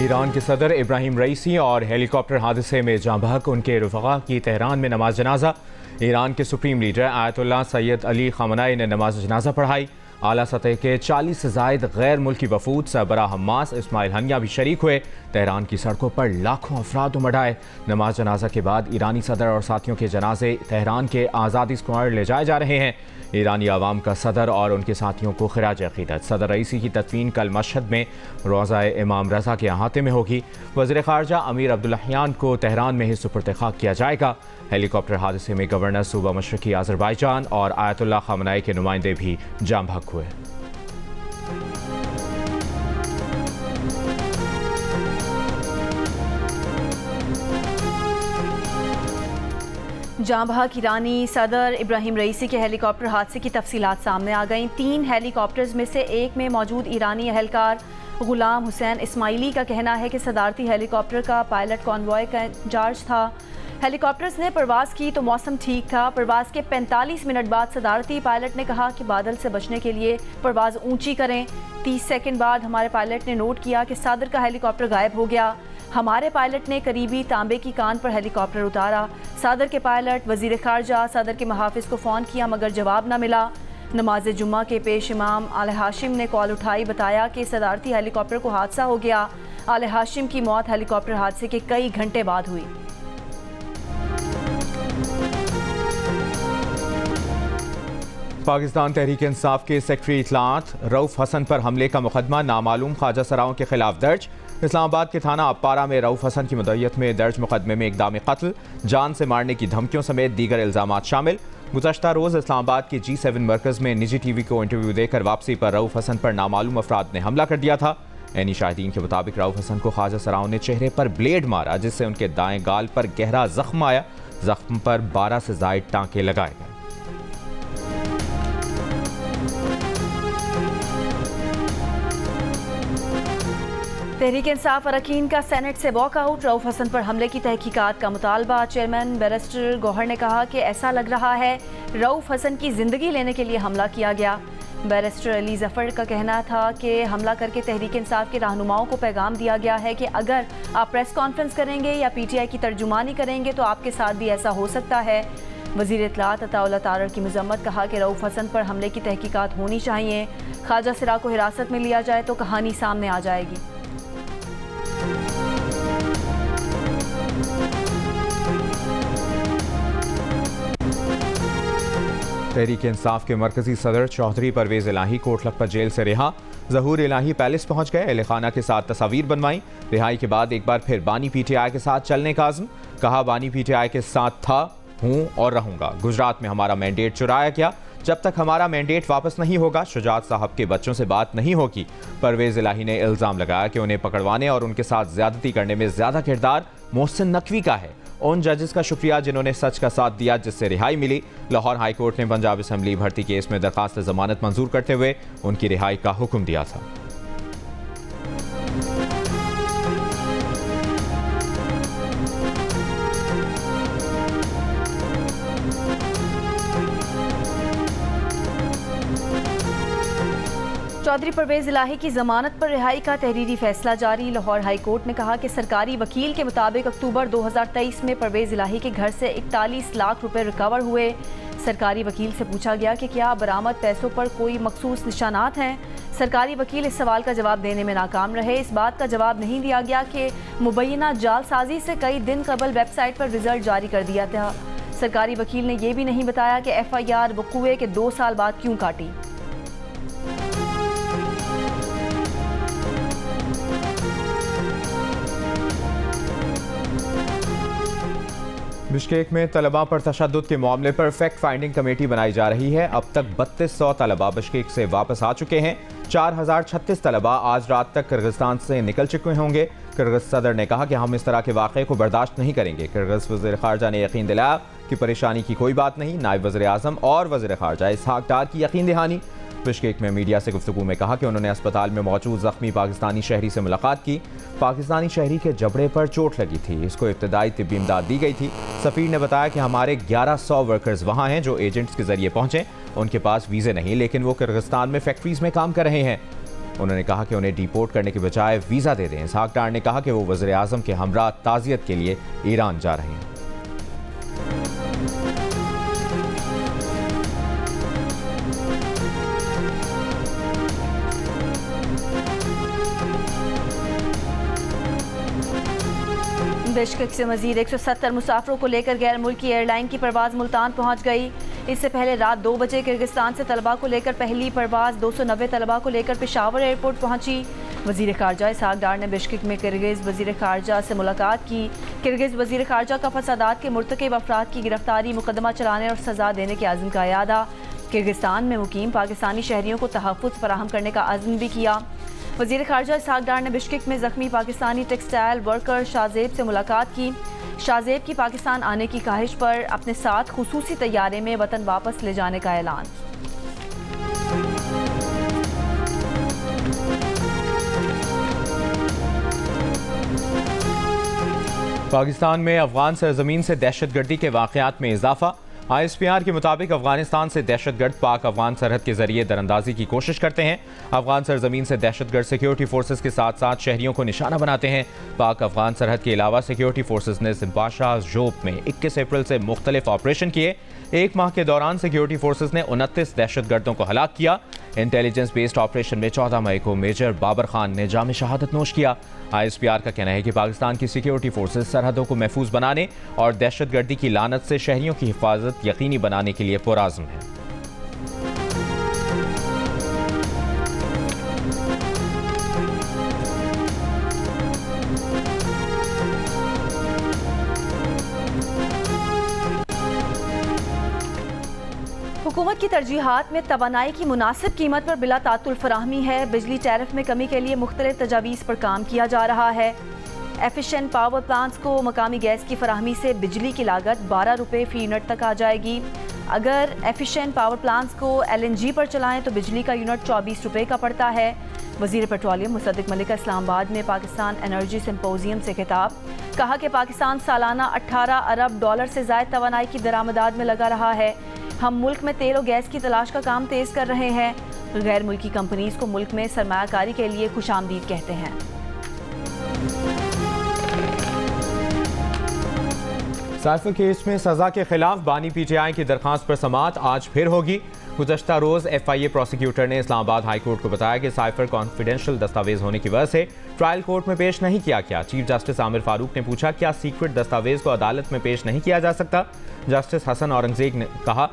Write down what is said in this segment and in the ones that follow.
Iran के सदर इब्राहिम रईसी और हेलीकॉप्टर हादसे में जाँ बहक उनके रफ़क़ा की तेहरान में नमाज जनाजा। ईरान के supreme leader Ayatollah Sayyid Ali Khamenei ने नमाज जनाजा पढ़ाई। आला सतह के 40 से ज़ायद गैर मुल्की वफूद सरबराह हम्मास इस्माइल हनिया भी शरीक हुए। तेहरान की सड़कों पर लाखों अफराद उमड़ आए। नमाज जनाजा के बाद ईरानी सदर और साथियों के जनाजे तेहरान के आज़ादी स्क्वायर ले जाए जा रहे हैं। ईरानी आवाम का सदर और उनके साथियों को खिराज अक़ीदत। सदर रईसी की तदफीन कल मशहद में रोज़ा इमाम रज़ा के अहाते में होगी। वज़ीर ख़ारजा अमीर अब्दुल्लाहियान को तेहरान में ही सुपुर्द खाक किया जाएगा। हेलीकॉप्टर हादसे में गवर्नर सूबा मशरक़ी अज़रबाईजान और आयतुल्लाह ख़ामनेई के नुमाइंदे भी जाँ बहक हुए। जाँ बहक ईरानी सदर इब्राहिम रईसी के हेलीकॉप्टर हादसे की तफसीलात सामने आ गईं। 3 हेलीकॉप्टर्स में से एक में मौजूद ईरानी एहलकार गुलाम हुसैन इस्माइली का कहना है कि सदारती हेलीकॉप्टर का पायलट कॉन्वॉय का इंचार्ज था। हेलीकॉप्टर्स ने परवाज़ की तो मौसम ठीक था। परवाज़ के 45 मिनट बाद सदारती पायलट ने कहा कि बादल से बचने के लिए परवाज़ ऊंची करें। 30 सेकंड बाद हमारे पायलट ने नोट किया कि सदर का हेलीकॉप्टर गायब हो गया। हमारे पायलट ने करीबी तांबे की कान पर हेलीकॉप्टर उतारा। सदर के पायलट, वज़ीर ख़ारजा, सदर के मुहाफ़िज़ को फ़ोन किया मगर जवाब न मिला। नमाज जुम्मा के पेश इमाम आले हाशिम ने कॉल उठाई, बताया कि सदारती हेलीकॉप्टर को हादसा हो गया। आले हाशिम की मौत हेलीकॉप्टर हादसे के कई घंटे बाद हुई। पाकिस्तान तहरीक इंसाफ के सेक्रेटरी इत्तलात रऊफ़ हसन पर हमले का मुकदमा नामालूम ख्वाजा सराओं के खिलाफ दर्ज। इस्लामाबाद के थाना अप्पारा में रऊफ़ हसन की मुद्दत में दर्ज मुकदमे में इक़दाम कत्ल, जान से मारने की धमकियों समेत दीगर इल्ज़ामात शामिल। गुज़श्ता रोज़ इस्लामाबाद के G7 मरकज़ में निजी TV को इंटरव्यू देकर वापसी पर रऊफ़ हसन पर नामालूम अफराद ने हमला कर दिया था। ऐनी शाहिदीन के मुताबिक रऊफ़ हसन को ख्वाजा सराओं ने चेहरे पर ब्लेड मारा, जिससे उनके दाएं गाल पर गहरा जख्म आया। जख्म पर 12 से ज़ायद टाँके लगाए गए। तहरीक इंसाफ अरकान का सेनेट से वॉकआउट। रऊफ़ हसन पर हमले की तहकीकात का मुतालबा। चेयरमैन बैरिस्टर गौहर ने कहा कि ऐसा लग रहा है रऊफ़ हसन की ज़िंदगी लेने के लिए हमला किया गया। बैरिस्टर अली ज़फ़र का कहना था कि हमला करके तहरीक इंसाफ के रहनुमाओं को पैगाम दिया गया है कि अगर आप प्रेस कॉन्फ्रेंस करेंगे या PTI की तर्जुमानी करेंगे तो आपके साथ भी ऐसा हो सकता है। वज़ीर इत्तलात अताउल्लाह तारर की मज़म्मत, कहा कि रऊफ़ हसन पर हमले की तहकीकात होनी चाहिए। ख्वाजा सरा को हिरासत में लिया जाए तो कहानी सामने आ जाएगी। तहरीक इंसाफ के मरकजी सदर चौधरी परवेज़ इलाही कोट लखपत जेल से रिहा। ज़हूर इलाही पैलेस पहुंच गए, अहले खाना के साथ तस्वीर बनवाई। रिहाई के बाद एक बार फिर बानी PTI के साथ चलने का आज़म, कहा बानी PTI के साथ था, हूँ और रहूँगा। गुजरात में हमारा मैंडेट चुराया गया, जब तक हमारा मैंडेट वापस नहीं होगा शुजात साहब के बच्चों से बात नहीं होगी। परवेज़ इलाही ने इल्ज़ाम लगाया कि उन्हें पकड़वाने और उनके साथ ज़्यादती करने में ज़्यादा किरदार मोहसिन नकवी का है। उन जजेस का शुक्रिया जिन्होंने सच का साथ दिया, जिससे रिहाई मिली। लाहौर हाई कोर्ट ने पंजाब असम्बली भर्ती केस में दरखास्त जमानत मंजूर करते हुए उनकी रिहाई का हुक्म दिया था। चौधरी परवेज़ इलाही की जमानत पर रिहाई का तहरीरी फैसला जारी। लाहौर हाई कोर्ट ने कहा कि सरकारी वकील के मुताबिक अक्टूबर 2023 में परवेज़ इलाही के घर से 41 लाख रुपए रिकवर हुए। सरकारी वकील से पूछा गया कि क्या बरामद पैसों पर कोई मखसूस निशानात हैं। सरकारी वकील इस सवाल का जवाब देने में नाकाम रहे। इस बात का जवाब नहीं दिया गया कि मुबैना जालसाजी से कई दिन कबल वेबसाइट पर रिजल्ट जारी कर दिया था। सरकारी वकील ने यह भी नहीं बताया कि FIR वक़ूए के 2 साल बाद क्यों काटी। बिश्केक में तलबा पर तशद्दुद के मामले पर फैक्ट फाइंडिंग कमेटी बनाई जा रही है। अब तक 3200 तलबा बिश्केक से वापस आ चुके हैं। 4036 तलबा आज रात तक किर्गिस्तान से निकल चुके होंगे। किर्गिज़ सदर ने कहा कि हम इस तरह के वाक़े को बर्दाश्त नहीं करेंगे। किर्गिज़ वज़ीर ख़ारजा ने यकीन दिलाया कि परेशानी की कोई बात नहीं। नायब वज़ीर आज़म और वज़ीर ख़ारजा इसहाक डार की यकीन दहानी। बिश्केक में मीडिया से गुफ्तगू में कहा कि उन्होंने अस्पताल में मौजूद ज़ख्मी पाकिस्तानी शहरी से मुलाकात की। पाकिस्तानी शहरी के जबड़े पर चोट लगी थी, इसको इब्तदाई तिब्बी इमदाद दी गई थी। सफ़ीर ने बताया कि हमारे 1100 वर्कर्स वहाँ हैं जो एजेंट्स के जरिए पहुँचे। उनके पास वीज़े नहीं, लेकिन वो किर्गिस्तान में फैक्ट्रीज़ में काम कर रहे हैं। उन्होंने कहा कि उन्हें डिपोर्ट करने के बजाय वीज़ा दे दें। इसहाक डार ने कहा कि वो वज़ीर आज़म के हमरा ताज़ियत के लिए ईरान जा रहे हैं। बिश्केक से मजीद 170 मुसाफरों को लेकर गैर मुल्की एयरलाइन की परवाज़ मुल्तान पहुँच गई। इससे पहले रात 2 बजे किर्गिस्तान से तलबा को लेकर पहली परवाज़ 290 तलबा को लेकर पेशावर एयरपोर्ट पहुँची। वज़ीर ख़ारजा इसहाक डार ने बिश्केक में किर्गिज़ वज़ीर ख़ारजा से मुलाकात की। किर्गिज़ वज़ीर ख़ारजा का फसादात के मुर्तकिब अफराद की गिरफ्तारी, मुकदमा चलाने और सज़ा देने के अज़्म का यादा। किर्गिस्तान में मुकीम पाकिस्तानी शहरियों को तहफ़्फ़ुज़ फराहम करने का अज़्म भी किया। वज़ीर ख़ारजा इसहाक डार ने बिश्केक में ज़ख्मी पाकिस्तानी टेक्सटाइल वर्कर शाहज़ेब से मुलाकात की। शाहज़ेब की पाकिस्तान आने की ख्वाहिश पर अपने साथ खुसूसी तैयारे में वतन वापस ले जाने का ऐलान। पाकिस्तान में अफगान सरजमीन से दहशतगर्दी के वाक़यात में इजाफा। ISPR के मुताबिक अफगानिस्तान से दहशतगर्द पाक अफगान सरहद के जरिए दरअंदाजी की कोशिश करते हैं। अफगान सरजमीन से दहशतगर्द सिक्योरिटी फोर्सेज के साथ साथ शहरियों को निशाना बनाते हैं। पाक अफगान सरहद के अलावा सिक्योरिटी फोर्सेज ने जिम्बाशा जोब में 21 अप्रैल से मुख्तलिफ ऑपरेशन किए। एक माह के दौरान सिक्योरिटी फोर्सेज ने 29 दहशतगर्दों को हलाक किया। इंटेलिजेंस बेस्ड ऑपरेशन में 14 मई को मेजर बाबर खान ने जाम शहादत नोश किया। ISPR का कहना है कि पाकिस्तान की सिक्योरिटी फोर्सेज सरहदों को महफूज बनाने और दहशतगर्दी की लानत से शहरियों की हिफाजत यकीनी बनाने के लिए पुरआज़्म है। हुकूमत की तरजीहात में तवानाई की मुनासिब कीमत पर बिला तातुल फराहमी है। बिजली टैरिफ में कमी के लिए मुख्तलिफ तजावीज़ पर काम किया जा रहा है। एफिशिएंट पावर प्लांट्स को मकामी गैस की फराहमी से बिजली की लागत 12 रुपये फी यूनिट तक आ जाएगी। अगर एफिशिएंट पावर प्लांट्स को LNG पर चलाएं तो बिजली का यूनिट 24 रुपये का पड़ता है। वज़ीर पेट्रोलियम मुसद्दिक मलिक का इस्लामाबाद में पाकिस्तान एनर्जी सिम्पोजियम से खिताब। कहा कि पाकिस्तान सालाना 18 अरब डॉलर से ज़ायद तवानाई की दरामदात में लगा रहा है। हम मुल्क में तेल और गैस की तलाश का काम तेज़ कर रहे हैं। गैर मुल्की कंपनीज को मुल्क में सरमायाकारी के लिए खुशामदीद कहते हैं। साइफर केस में सजा के खिलाफ बानी PTI की दरखास्त पर समाअत आज फिर होगी। गुज़श्ता रोज़ FIA प्रोसिक्यूटर ने इस्लामाबाद हाई कोर्ट को बताया कि साइफर कॉन्फिडेंशियल दस्तावेज होने की वजह से ट्रायल कोर्ट में पेश नहीं किया गया। चीफ जस्टिस आमिर फारूक ने पूछा क्या सीक्रेट दस्तावेज को अदालत में पेश नहीं किया जा सकता। जस्टिस हसन औरंगजेब ने कहा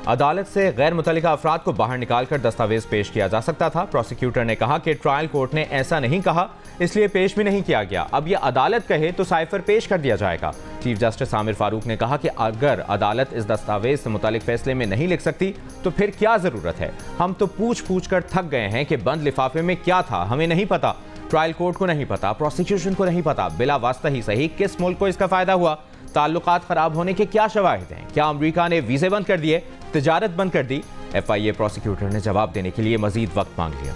अदालत से गैर मुतल्लिका अफराद को बाहर निकालकर दस्तावेज पेश किया जा सकता था। प्रोसिक्यूटर ने कहा कि ट्रायल कोर्ट ने ऐसा नहीं कहा, इसलिए पेश भी नहीं किया गया। अब यह अदालत कहे तो साइफर पेश कर दिया जाएगा। चीफ जस्टिस आमिर फारूक ने कहा कि अगर अदालत इस दस्तावेज से मुतालिक फैसले में नहीं लिख सकती तो फिर क्या जरूरत है। हम तो पूछ पूछ कर थक गए हैं कि बंद लिफाफे में क्या था, हमें नहीं पता, ट्रायल कोर्ट को नहीं पता, प्रोसिक्यूशन को नहीं पता, बिला वास्ता ही सही किस मुल्क को इसका फायदा हुआ, ताल्लुकात खराब होने के क्या शवाहिद हैं, क्या अमरीका ने वीजे बंद कर दिए, तिजारत बंद कर दी। FIA प्रोसिक्यूटर ने जवाब देने के लिए मजीद वक्त मांग लिया।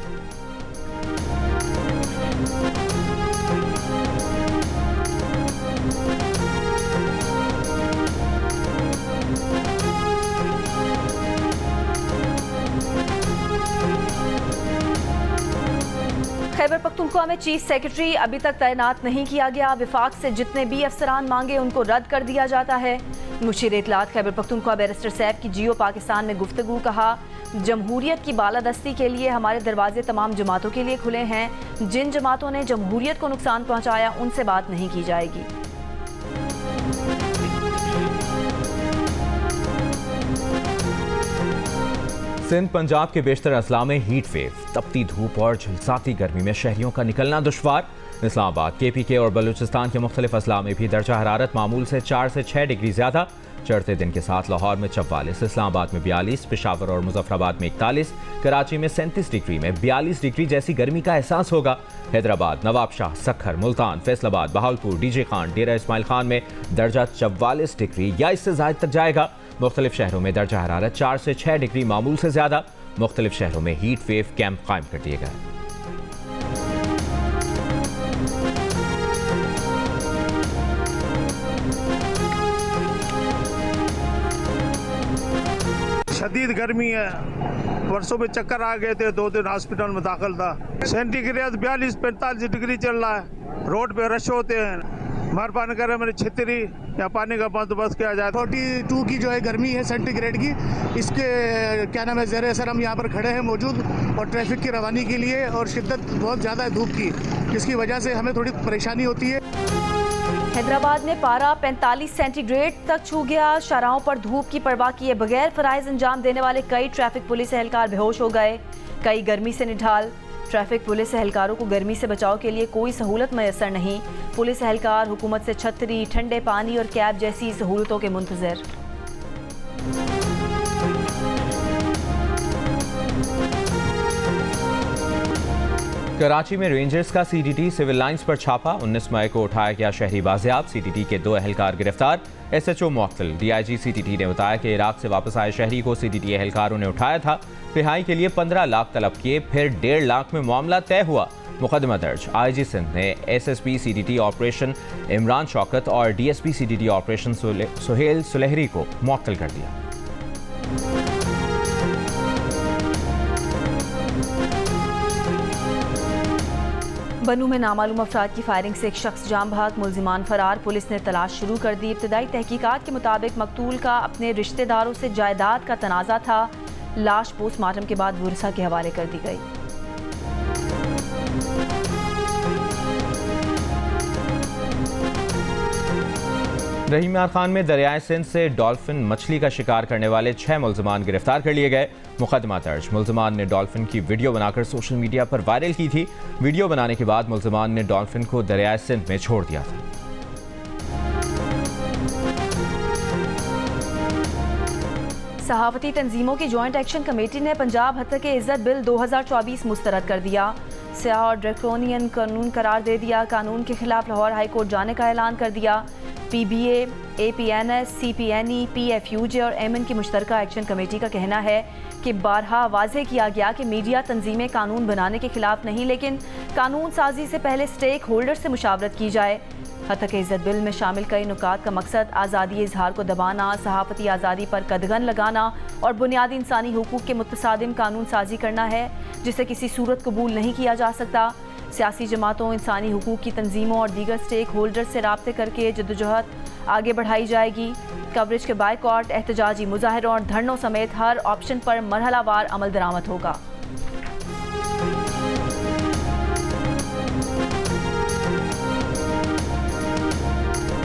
खैबर पख्तूनख्वा में चीफ सेक्रेटरी अभी तक तैनात नहीं किया गया। विफाक से जितने भी अफसरान मांगे उनको रद्द कर दिया जाता है। मुशीर इत्तलात खैबर पख्तूनख्वा बैरिस्टर सैफ की जियो पाकिस्तान में गुफ्तगू। कहा जमहूरियत की बालादस्ती के लिए हमारे दरवाजे तमाम जमातों के लिए खुले हैं। जिन जमातों ने जमहूरियत को नुकसान पहुँचाया उनसे बात नहीं की जाएगी। सिंध पंजाब के बेशतर अजला में हीट वेव, तपती धूप और झुलसाती गर्मी में शहरियों का निकलना दुश्वार। इस्लामाबाद, KPK और बलूचिस्तान के मुख्तलिफ अजला में भी दर्जा हरारत मामूल से 4 से 6 डिग्री ज़्यादा। चढ़ते दिन के साथ लाहौर में 44, इस्लामाबाद में 42, पेशावर और मुजफ्फराबाद में 41, कराची में 37 डिग्री में 42 डिग्री जैसी गर्मी का एहसास होगा। हैदराबाद, नवाबशाह, सखर, मुल्तान, फैसलाबाद, बहावलपुर, DJ खान, डेरा इस्माइल खान में दर्जा 44 डिग्री या इससे ज़ायद तक जाएगा। मुख्तलिफ शहरों में दर्जा हरारत 4 से 6 डिग्री मामूल से ज़्यादा। मुख्तलिफ शहरों में हीट वेव कैंप कायम कर दिए गए। शदीद गर्मी है, परसों में चक्कर आ गए थे, 2 दिन हॉस्पिटल में दाखिल था। सेंटीग्रेड 42-45 डिग्री चल रहा है, रोड पे रश होते हैं। मेहरबानी करें मेरी छतरी या पानी का बंदोबस्त किया जाए। 42 की जो है गर्मी है सेंटीग्रेड की, इसके क्या नाम है ज़ेर असर हम यहाँ पर खड़े हैं मौजूद, और ट्रैफिक की रवानी के लिए, और शिद्दत बहुत ज़्यादा है धूप की, जिसकी वजह से हमें थोड़ी परेशानी होती है। हैदराबाद में पारा 45 सेंटीग्रेड तक छू गया। शाहराहों पर धूप की परवाह किए बगैर फराइज अंजाम देने वाले कई ट्रैफिक पुलिस एहलकार बेहोश हो गए, कई गर्मी से निढाल। ट्रैफिक पुलिस एहलकारों को गर्मी से बचाव के लिए कोई सहूलत मैसर नहीं। पुलिस एहलकार हुकूमत से छतरी, ठंडे पानी और कैब जैसी सहूलतों के मुंतज़िर। कराची में रेंजर्स का सीडीटी सिविल लाइंस पर छापा। 19 मई को उठाया गया शहरी बाजियाब। सीडीटी के 2 एहलकार गिरफ्तार। एसएचओ मुअत्तल। डीआईजी सीडीटी ने बताया कि इराक से वापस आए शहरी को सीडीटी एहलकारों ने उठाया था। रिहाई के लिए 15 लाख तलब किए, फिर 1.5 लाख में मामला तय हुआ। मुकदमा दर्ज। आईजी सिंध ने SSP CDT operation Imran Shaukat और DSP CDT operation Suhail Sulehri को मुअत्तल कर दिया। बनू में नामालूम अफराद की फायरिंग से एक शख्स जाम भाग, मुल्जिमान फरार। पुलिस ने तलाश शुरू कर दी। इब्तदाई तहकीकात के मुताबिक मकतूल का अपने रिश्तेदारों से जायदाद का तनाज़ा था। लाश पोस्टमार्टम के बाद वुरसा के हवाले कर दी गई। रहीम यार खान में दरियाए सिंध से डॉल्फिन मछली का शिकार करने वाले 6 मुल्जिमान गिरफ्तार कर लिए गए। मुकदमा दर्ज। मुल्जिमान ने डॉल्फिन की वीडियो बनाकर सोशल मीडिया पर वायरल की थी। वीडियो बनाने के बाद मुल्जिमान ने डॉल्फिन को दरियाए सिंध में छोड़ दिया था। सहाफती तंजीमों की जॉइंट एक्शन कमेटी ने पंजाब हत्या के इज्जत बिल 2024 मुस्तरद कर दिया। स्याह और ड्रैकोनियन कानून करार दे दिया। कानून के खिलाफ लाहौर हाई कोर्ट जाने का ऐलान कर दिया। पीबीए, एपीएनएस, सीपीएनई, पीएफयूजे और एमएन की मुश्तरका एक्शन कमेटी का कहना है कि बारहा वाज़ेह किया गया कि मीडिया तंजीमें कानून बनाने के खिलाफ नहीं, लेकिन कानून साजी से पहले स्टेक होल्डर से मुशावरत की जाए। हत्या के इज्जत बिल में शामिल कई नुकात का मकसद आज़ादी इजहार को दबाना, सहाफ़ती आज़ादी पर कदगन लगाना और बुनियादी इंसानी हुकूक के मुतसादिम कानून साजी करना है, जिसे किसी सूरत कबूल नहीं किया जा सकता। सियासी जमातों, इंसानी हुकूक की तंजीमों और दीगर स्टेक होल्डर से राब्ते करके जद्दोजहद आगे बढ़ाई जाएगी। कवरेज के बायकॉट, एहतजाजी मुजाहरों और धरनों समेत हर ऑप्शन पर मरहलावार अमल दरामद होगा।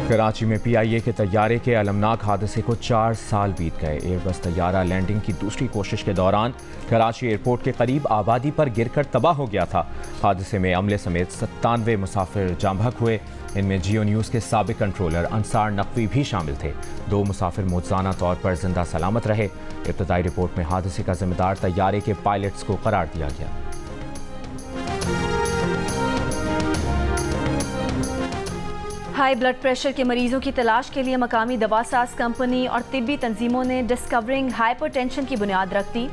कराची में पीआईए के तैयारे के अलमनाक हादसे को 4 साल बीत गए। एयरबस तैयारा लैंडिंग की दूसरी कोशिश के दौरान कराची एयरपोर्ट के करीब आबादी पर गिरकर तबाह हो गया था। हादसे में अमले समेत 97 मुसाफिर जाम बहक हुए। इनमें जियो न्यूज़ के साबिक कंट्रोलर अंसार नकवी भी शामिल थे। 2 मुसाफिर मुआवजाना तौर पर जिंदा सलामत रहे। इब्तदाई रिपोर्ट में हादसे का जिम्मेदार तैयारे के पायलट्स को करार दिया गया। हाई ब्लड प्रेशर के मरीजों की तलाश के लिए मकामी दवासाज कंपनी और तिब्बी तंजीमों ने डिस्कवरिंग हाइपरटेंशन की बुनियाद रख दी।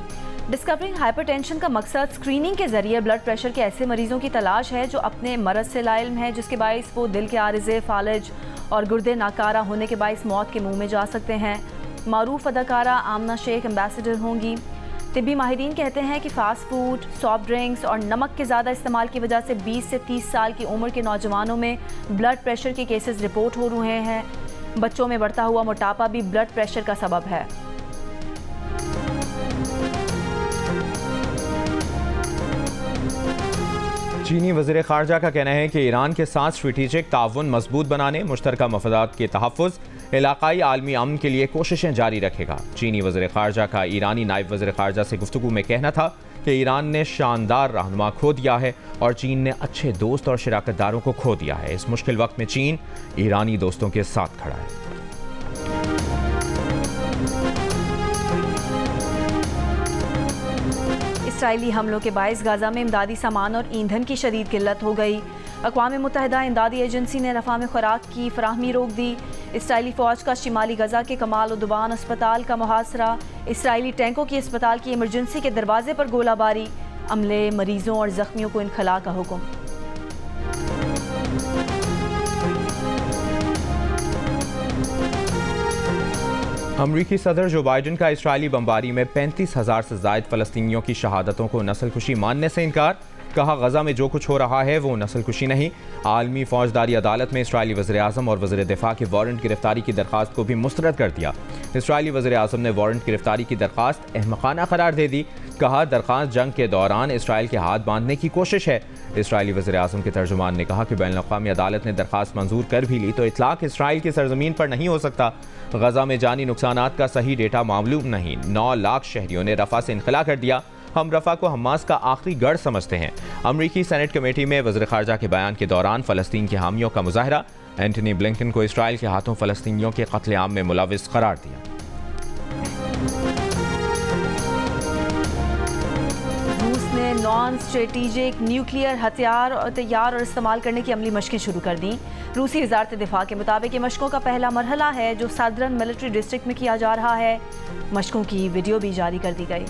डिस्कवरिंग हाइपरटेंशन का मकसद स्क्रीनिंग के जरिए ब्लड प्रेशर के ऐसे मरीजों की तलाश है जो अपने मरज़ से लाइल्म है, जिसके बाइस वो दिल के आरिज़े, फालज और गुर्दे नाकारा होने के बाइस मौत के मुँह में जा सकते हैं। मारूफ अदाकारा आमना शेख एम्बेसडर होंगी। तिब्बी माहिरीन कहते हैं कि फ़ास्ट फूड, सॉफ्ट ड्रिंक्स और नमक के ज़्यादा इस्तेमाल की वजह से 20 से 30 साल की उम्र के नौजवानों में ब्लड प्रेशर के केसेस रिपोर्ट हो रहे हैं। बच्चों में बढ़ता हुआ मोटापा भी ब्लड प्रेशर का सबब है। चीनी वज़ीर ख़ारजा का कहना है कि ईरान के साथ स्ट्रेटेजिक ताउन मजबूत बनाने, मुश्तरका मफादात के तहफ़्फ़ुज़, इलाकाई आलमी अमन के लिए कोशिशें जारी रखेगा। चीनी वज़ीर ख़ारजा का ईरानी नायब वज़ीर ख़ारजा से गुफ्तगू में कहना था कि ईरान ने शानदार रहनुमा खो दिया है और चीन ने अच्छे दोस्त और शराकतदारों को खो दिया है। इस मुश्किल वक्त में चीन ईरानी दोस्तों के साथ खड़ा है। इसराइली हमलों के बायस गाजा में इमदादी सामान और ईंधन की शदीद किल्लत हो गई। अक़वाम मुत्तहिदा इमदादी एजेंसी ने रफ़ा में खुराक की फराहमी रोक दी। इसराइली फ़ौज का शिमाली गजा के कमाल उद्वान अस्पताल का मुहासरा। इसराइली टैंकों की अस्पताल की इमरजेंसी के दरवाजे पर गोलाबारी। अमले, मरीजों और ज़ख्मियों को इनखला का हुक्म। अमरीकी सदर जो बाइडन का इसराइली बमबारी में 35,000 से ज़ायद फ़लस्तीनियों की शहादतों को नस्लकुशी मानने से इनकार। कहा गजा में जो कुछ हो रहा है वो नस्लकुशी नहीं। आलमी फौजदारी अदालत में इसराइली वज़ीर-ए-आज़म और वज़ीर दिफा की वारंट गिरफ्तारी की दरख्वास्त को भी मुस्तरद कर दिया। इसराइली वज़ीर-ए-आज़म ने वारंट गिरफ्तारी की दरख्वास्त अहमकाना करार दे दी। कहा दरख्वास्त जंग के दौरान इसराइल के हाथ बांधने की कोशिश है। इसराइली वज़ीर-ए-आज़म के तर्जुमान ने कहा कि बैनुल-अक़वामी अदालत ने दरख्वास्त मंजूर कर भी ली तो इतलाक़ इसराइल की सरजमीन पर नहीं हो सकता। गजा में जानी नुकसानात का सही डेटा मालूम नहीं। 9 लाख शहरियों ने रफ़ा से इनखला कर दिया। हम रफ़ा को हमास का आखिरी गढ़ समझते हैं। अमरीकी सेनेट कमेटी में वज़ीर ख़ारजा के बयान के दौरान फ़लस्तीन के हामियों का मुज़ाहरा। एंटनी ब्लिंकन को इसराइल के हाथों फ़लस्तीनियों के क़त्ल-ए-आम में मुलव्विस करार दिया। रूस ने नॉन स्ट्रेटेजिक न्यूक्लियर हथियार तैयार और इस्तेमाल करने की अमली मशकें शुरू कर दी। रूसी वज़ारत दिफा के मुताबिक ये मशकों का पहला मरहला है जो सदर्न मिलिट्री डिस्ट्रिक्ट में किया जा रहा है। मशकों की वीडियो भी जारी कर दी गई।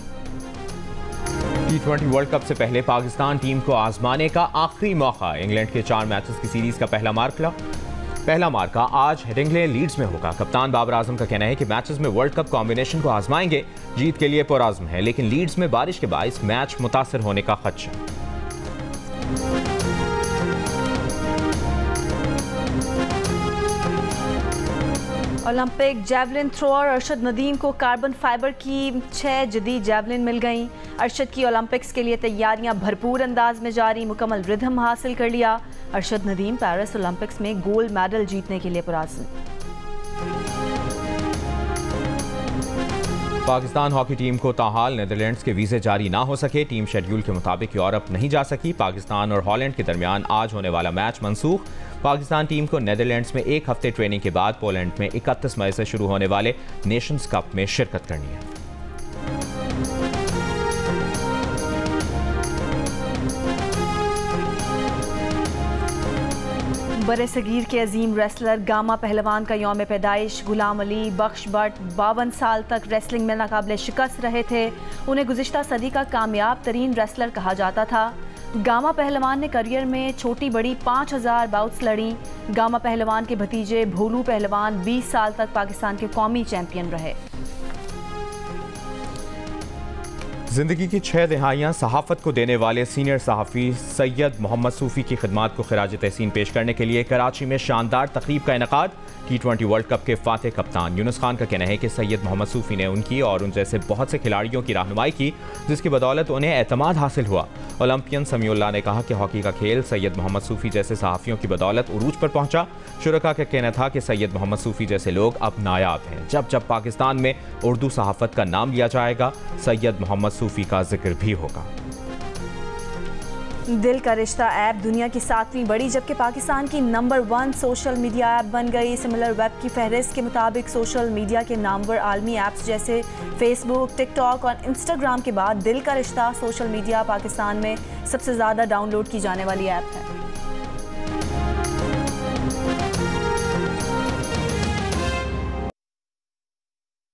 T20 वर्ल्ड कप से पहले पाकिस्तान टीम को आजमाने का आखिरी मौका। इंग्लैंड के 4 मैचेस की सीरीज का पहला मार्का आज हेडिंग्ले लीड्स में होगा। कप्तान बाबर आजम का कहना है कि मैचेस में वर्ल्ड कप कॉम्बिनेशन को आजमाएंगे। जीत के लिए पुरआज़्म है, लेकिन लीड्स में बारिश के बायस मैच मुतासर होने का खदशा। Olympic javelin thrower Arshad Nadeem को कार्बन फाइबर की 6 जदीद जैवलिन मिल गईं। अरशद की ओलंपिक्स के लिए तैयारियां भरपूर अंदाज में जारी, मुकम्मल रिदम हासिल कर लिया। अरशद नदीम पेरिस ओलंपिक्स में गोल्ड मेडल जीतने के लिए पुरआज़्म। पाकिस्तान हॉकी टीम को ताहाल नीदरलैंड्स के वीज़े जारी ना हो सके। टीम शेड्यूल के मुताबिक यूरोप नहीं जा सकी। पाकिस्तान और हॉलैंड के दरमियान आज होने वाला मैच मनसूख। पाकिस्तान टीम को नीदरलैंड्स में 1 हफ्ते ट्रेनिंग के बाद पोलैंड में 31 मई से शुरू होने वाले नेशंस कप में शिरकत करनी है। बरे सगीर के अजीम रेसलर गामा पहलवान का यौम पैदाइश। गुलाम अली बख्श भट्ट 52 साल तक रेसलिंग में नाकाबिले शिकस्त रहे थे। उन्हें गुज़िश्ता सदी का कामयाब तरीन रेसलर कहा जाता था। गामा पहलवान ने करियर में छोटी बड़ी 5000 बाउट्स लड़ी। गामा पहलवान के भतीजे भोलू पहलवान 20 साल तक पाकिस्तान के कौमी चैंपियन रहे। ज़िंदगी की 6 दहाइयाँ सहाफ़त को देने वाले सीनियर सहाफ़ी सैयद मोहम्मद सूफ़ी की खिदमात को खिराज तहसीन पेश करने के लिए कराची में शानदार तकरीब का इनेकाद। T20 वर्ल्ड कप के फातेह कप्तान यूनुस खान का कहना है कि सैयद मोहम्मद सूफ़ी ने उनकी और उन जैसे बहुत से खिलाड़ियों की रहनुमाई की, जिसकी बदौलत उन्हें एतमाद हासिल हुआ। ओलंपियन समीउल्लाह ने कहा कि हॉकी का खेल सैयद मोहम्मद सूफ़ी जैसे सहाफ़ियों की बदौलत उरूज पर पहुंचा। शुरका का कहना था कि सैयद मोहम्मद सूफ़ी जैसे लोग अब नायाब हैं। जब जब पाकिस्तान में उर्दू सहाफ़त का नाम लिया जाएगा, सैयद मोहम्मद सूफ़ी का जिक्र भी होगा। दिल का रिश्ता ऐप दुनिया की 7वीं बड़ी जबकि पाकिस्तान की नंबर 1 सोशल मीडिया ऐप बन गई। सिमिलर वेब की फहरिस्त के मुताबिक सोशल मीडिया के नामवर आलमी ऐप्स जैसे फेसबुक, टिकटॉक और इंस्टाग्राम के बाद दिल का रिश्ता सोशल मीडिया पाकिस्तान में सबसे ज़्यादा डाउनलोड की जाने वाली ऐप है।